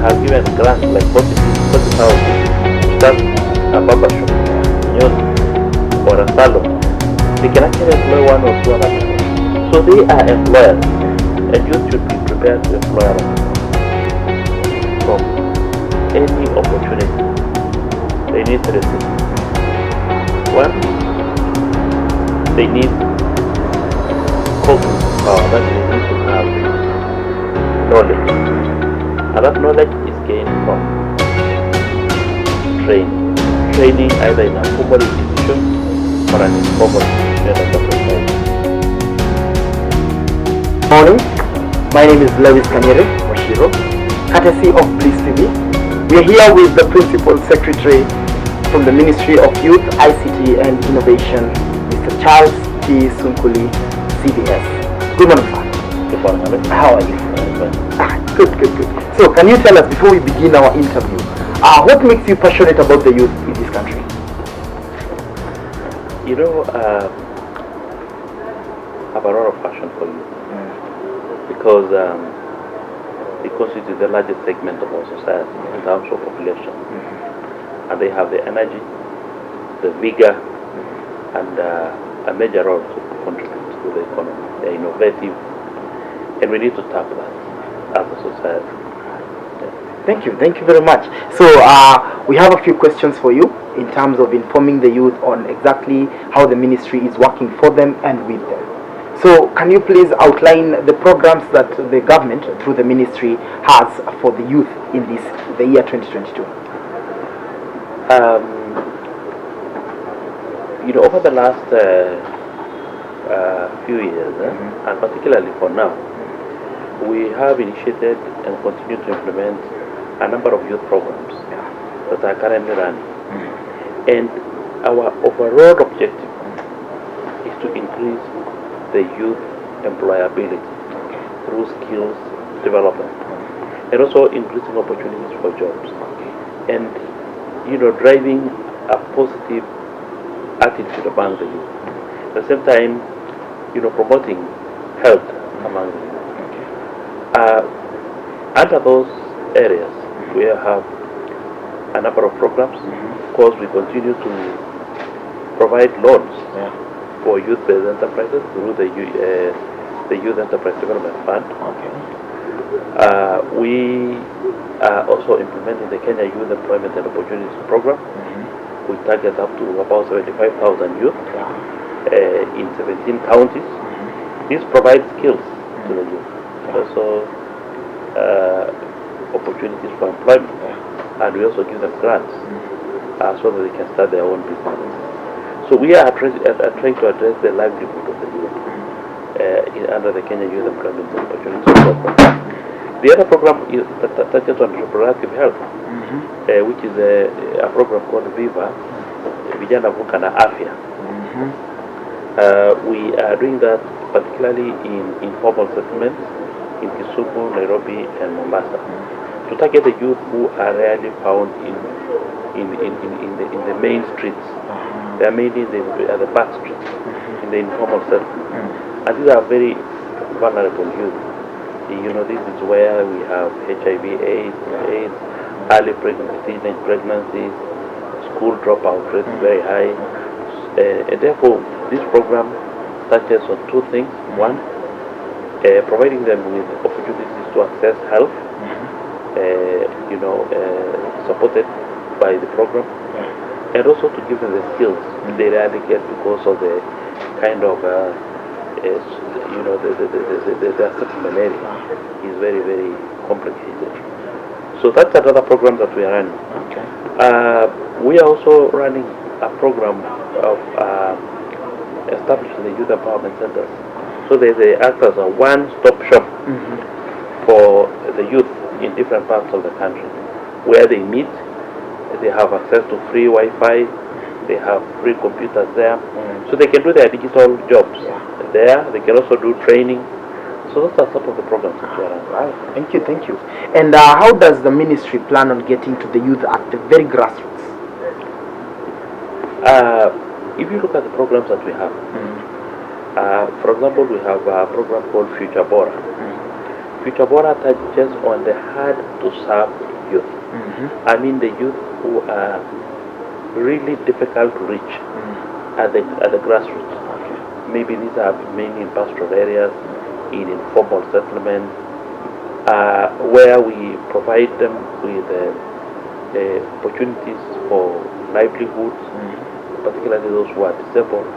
have given grants like 40,000 to start a barber shop, or a salon. They can actually employ one or two other people. So they are employers, and youth should be prepared to employ others from any opportunity. They need three things. One, they need cognitive power, that they need to have knowledge. And that knowledge is gained from training. Training either in a formal institution or an informal institution of the society. Morning, my name is Kanyiri, courtesy of Bliss TV. We are here with the Principal Secretary from the Ministry of Youth, ICT and Innovation, Mr. Charles T Sunkuli CBS. Good morning, sir. Good morning. How are you? Good. So, can you tell us before we begin our interview, what makes you passionate about the youth in this country? You know, I have a lot of passion for youth because they constitute the largest segment of our society in terms of population, and they have the energy, the vigor, and a major role to contribute to the economy. They are innovative, and we need to tap that as a society. Thank you very much. So we have a few questions for you in terms of informing the youth on exactly how the ministry is working for them and with them. So can you please outline the programs that the government through the ministry has for the youth in the year 2022? You know, over the last few years, and particularly for now, we have initiated and continue to implement a number of youth programs that are currently running. And our overall objective is to increase the youth employability through skills development and also increasing opportunities for jobs. And, you know, driving a positive attitude among the youth. At the same time, you know, promoting health among the youth. Under those areas, we have a number of programs. Of course, we continue to provide loans for youth-based enterprises through the Youth Enterprise Development Fund. We are also implementing the Kenya Youth Employment and Opportunities Program. We target up to about 75,000 youth in 17 counties. This provides skills to the youth. Also opportunities for employment, and we also give them grants so that they can start their own businesses. So we are trying to address the livelihood of the youth under the Kenya Youth Employment and Opportunities Program. The other program that touches on reproductive health, which is a program called Viva, Vijana Vuka na Afya. We are doing that particularly in informal settlements in Kisumu, Nairobi, and Mombasa, to target the youth who are rarely found in the main streets. They are mainly in the back streets, in the informal settlements, and these are very vulnerable youth. You know, this is where we have HIV/AIDS, early pregnancy, teenage pregnancies, school dropout rates very high, and therefore this program touches on two things. One, providing them with opportunities to access health, supported by the program, and also to give them the skills they rarely get because of the kind of the settlement area is very, very complicated. So that's another program that we are running. We are also running a program of establishing the youth empowerment centers. So they act as a one-stop shop for the youth in different parts of the country, where they meet. They have access to free Wi-Fi. They have free computers there, so they can do their digital jobs there. They can also do training. So those are some of the programs that we are running. Wow. Thank you. And how does the ministry plan on getting to the youth at the very grassroots? If you look at the programs that we have, for example, we have a program called Future Bora. Future Bora touches on the hard-to-serve Mm-hmm. I mean the youth who are really difficult to reach at the grassroots. Okay. Maybe these are mainly in pastoral areas, in informal settlements, where we provide them with opportunities for livelihoods, particularly those who are disabled.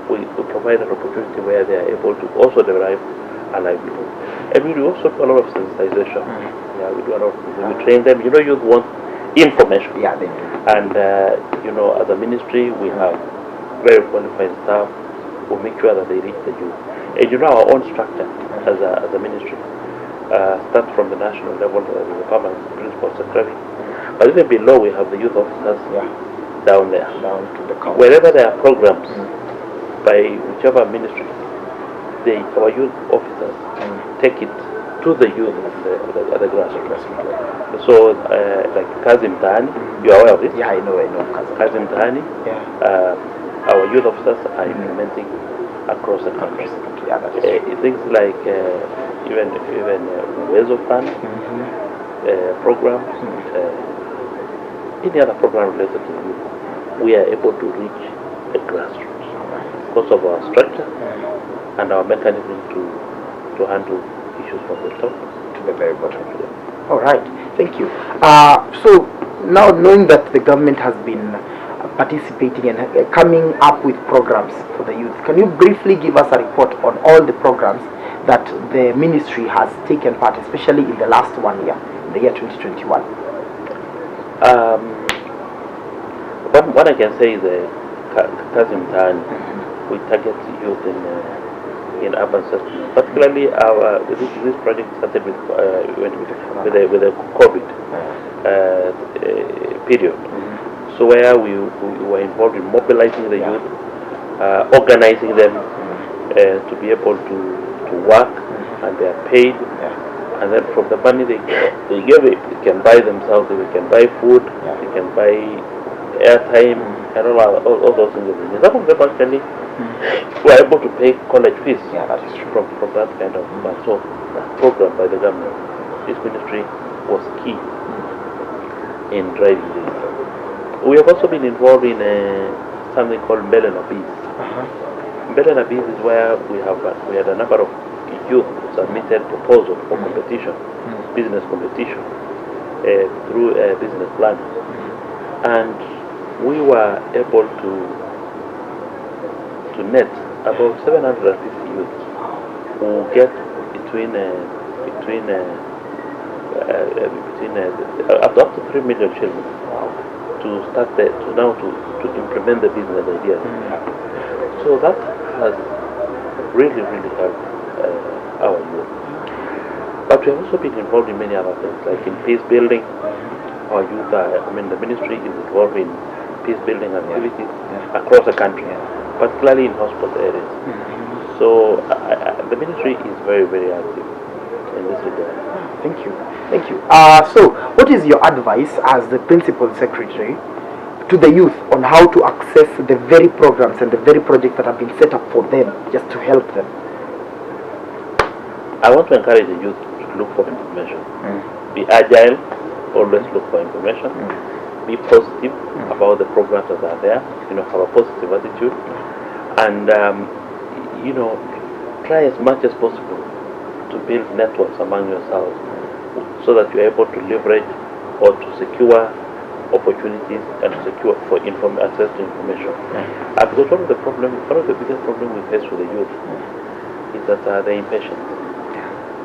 We provide an opportunity where they are able to also derive a livelihood. And we do also do a lot of sensitization. Yeah, we do a lot. We train them. You know, youth want information. Yeah, they do. And you know, as a ministry, we have very qualified staff who make sure that they reach the youth. And you know, our own structure as a ministry starts from the national level, the permanent principal secretary. But even below, we have the youth officers down there. Down to the council. Wherever there are programs by whichever ministry, our youth officers take it to the youth at the grassroots. So, like Kazim Dhani, you are aware of it? Yeah, I know Kazim Dhani, our youth officers are implementing across the country. Yeah, that is Things like even Wezo Fund programs, any other program related to youth, we are able to reach the grassroots because of our structure and our mechanism to handle issues from the top to the very bottom. All right, thank you. So now, knowing that the government has been participating and coming up with programs for the youth, can you briefly give us a report on all the programs that the ministry has taken part, especially in the last 1 year, the year 2021? What I can say is Kazim Dhani, we target youth in urban settlements. Particularly, this project started with the COVID period. So where we were involved in mobilizing the youth, organizing them to be able to work, and they are paid. And then from the money they give it, they can buy themselves, they can buy food, they can buy airtime, and all those things. Some of them actually were able to pay college fees from that kind of money. So that program by the government, this ministry, was key in driving this. We have also been involved in something called Mbele na Bees. Mbele na Bees is where we had a number of youth submitted proposals for competition, business competition, through a business plan, and we were able to net about 750 youths who get between up to 3 million shillings to start to implement the business ideas. So that has really helped our youth. But we have also been involved in many other things, like in peace building. Our youth the ministry is involved in peace building activities across the country, particularly in hospital areas. So the ministry is very active in this regard. Thank you. So what is your advice as the principal secretary to the youth on how to access the very programs and the very projects that have been set up for them, just to help them? I want to encourage the youth to look for information. Be agile, always look for information. Be positive about the programs that are there. Have a positive attitude, and try as much as possible to build networks among yourselves, so that you're able to leverage or to secure opportunities and to secure access to information. Because one of the biggest problems we face with the youth is that they're impatient.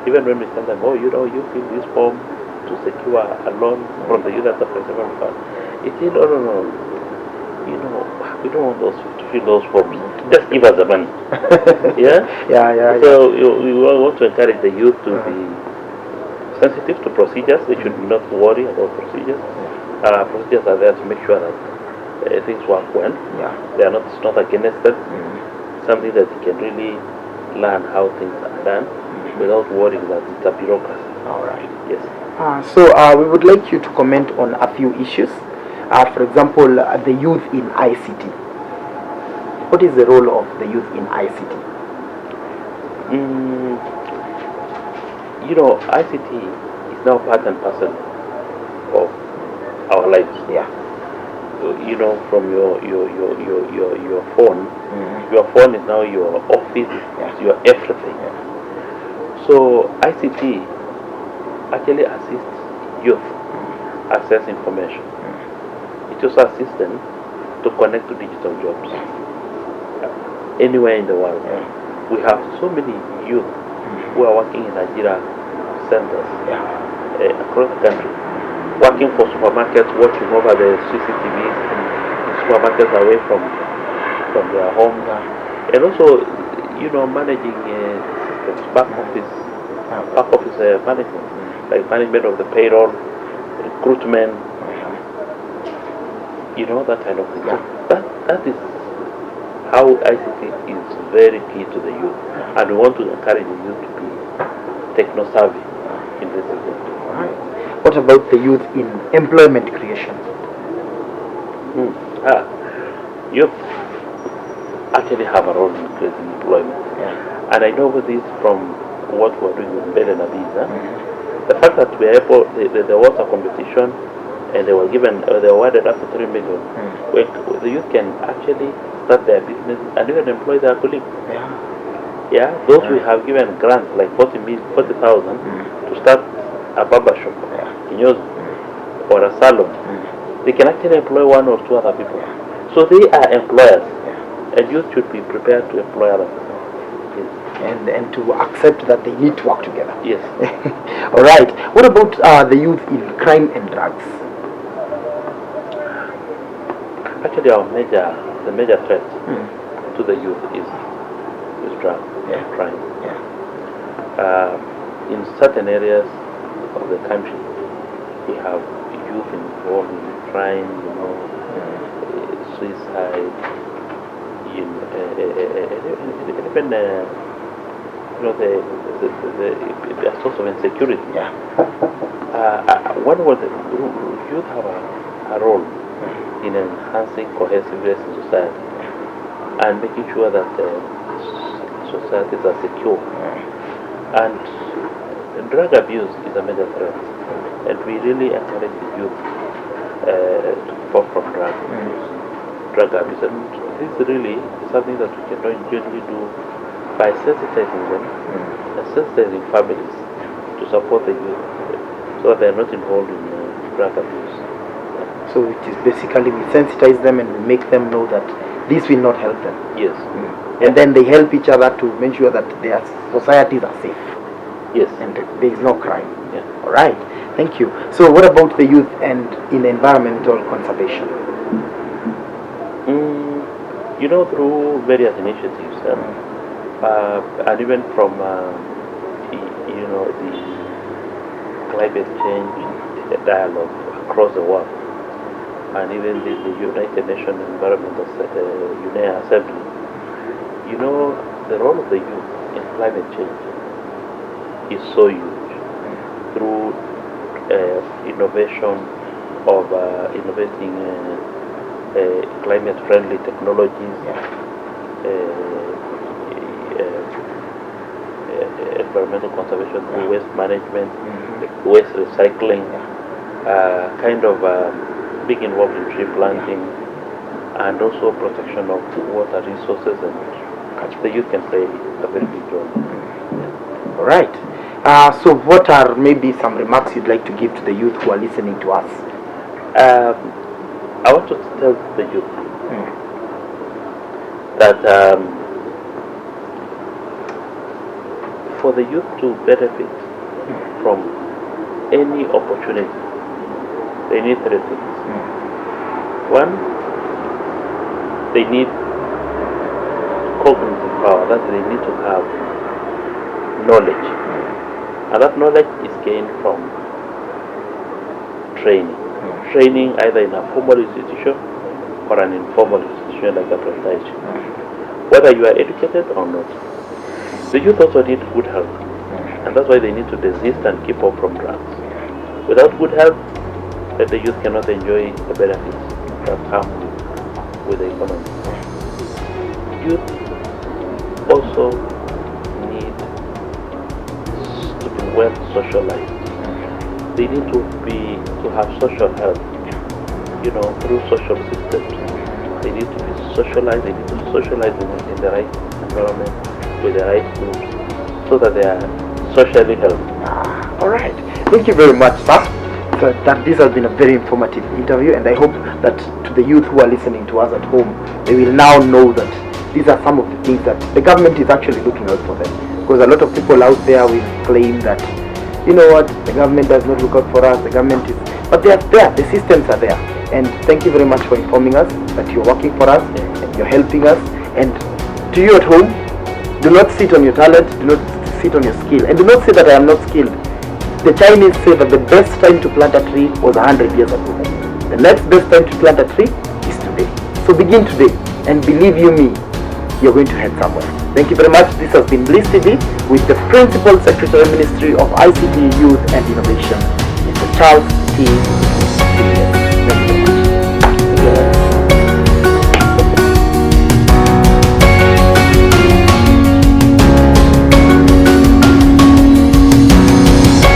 Even when we tell them, you fill this form to secure a loan from the Youth Enterprise Development Fund, it's no. We don't want to fill those forms. Just give us the money. So we want to encourage the youth to be sensitive to procedures. They should not worry about procedures. Procedures are there to make sure that things work well. It's not against them. Something that they can really learn how things are done without worrying that it's a bureaucracy. All right. Yes. So we would like you to comment on a few issues. For example, the youth in ICT. What is the role of the youth in ICT? ICT is now part and parcel of our lives. Yeah. You know, from your phone. Your phone is now your office, it's your everything. So ICT actually assists youth access information. It also assists them to connect to digital jobs anywhere in the world. We have so many youth who are working in Nigeria centers across the country, working for supermarkets, watching over the CCTVs in supermarkets away from their homes, and also, you know, managing systems, back office management, like management of the payroll, recruitment, you know, that kind of thing. So that is how ICT is very key to the youth, and we want to encourage the youth to be techno-savvy in this segment. What about the youth in employment creation? Youth actually have a role in creating employment. And I know this from what we're doing with Ben and Abiza. The fact that we are able, there was a competition and they were awarded up to 3 million. Where the youth can actually start their business and even employ their colleagues. Those we have given grants like 40,000 to start a barber shop in yours or a salon. They can actually employ one or two other people. So they are employers, and youth should be prepared to employ other people. And to accept that they need to work together. Yes. All right. What about the youth in crime and drugs? Actually, the major threat to the youth is drug crime. In certain areas of the country, we have youth involved in crime, you know, suicide, even you know, the source of insecurity. One was youth have a role in enhancing cohesiveness in society and making sure that societies are secure. And drug abuse is a major threat, and we really encourage the youth to keep off from drug abuse. And this really is something that we can usually do by sensitizing them and sensitizing families to support the youth so that they are not involved in drug abuse. So it is basically we sensitize them and we make them know that this will not help them. Yes. And then they help each other to make sure that their societies are safe. Yes. And there is no crime. All right. Thank you. So what about the youth and in environmental conservation? You know, through various initiatives, and even from you know, the climate change dialogue across the world, and even the United Nations Environmental Assembly. You know, the role of the youth in climate change is so huge through innovation of innovating climate-friendly technologies, environmental conservation through waste management, waste recycling, kind of being involved in tree planting, and also protection of water resources, and the youth can play a very big role. All right. So what are maybe some remarks you'd like to give to the youth who are listening to us? I want to tell the youth that for the youth to benefit from any opportunity, they need three things. One, they need cognitive power, that they need to have knowledge, and that knowledge is gained from training. Training either in a formal institution or an informal institution like apprenticeship, whether you are educated or not. The youth also need good health, and that's why they need to desist and keep off from drugs. Without good health, the youth cannot enjoy the benefits that come with the economy. Youth also need to be well socialized. They need to have social health through social systems. They need to be socialized. They need to socialize in the right environment with the right groups, so that they are socially healthy. All right. Thank you very much, sir. So this has been a very informative interview, and I hope that to the youth who are listening to us at home, they will now know that these are some of the things that the government is actually looking out for them. Because a lot of people out there will claim that, the government does not look out for us, the government is... But they are there, the systems are there. And thank you very much for informing us that you're working for us, and you're helping us. And to you at home, do not sit on your talent, do not sit on your skill. And do not say that I am not skilled. The Chinese say that the best time to plant a tree was 100 years ago. The next best time to plant a tree is today. So begin today, and believe you me, you're going to head somewhere. Thank you very much. This has been Bliss TV with the Principal Secretary Ministry of ICT, Youth and Innovation, Mr. Charles T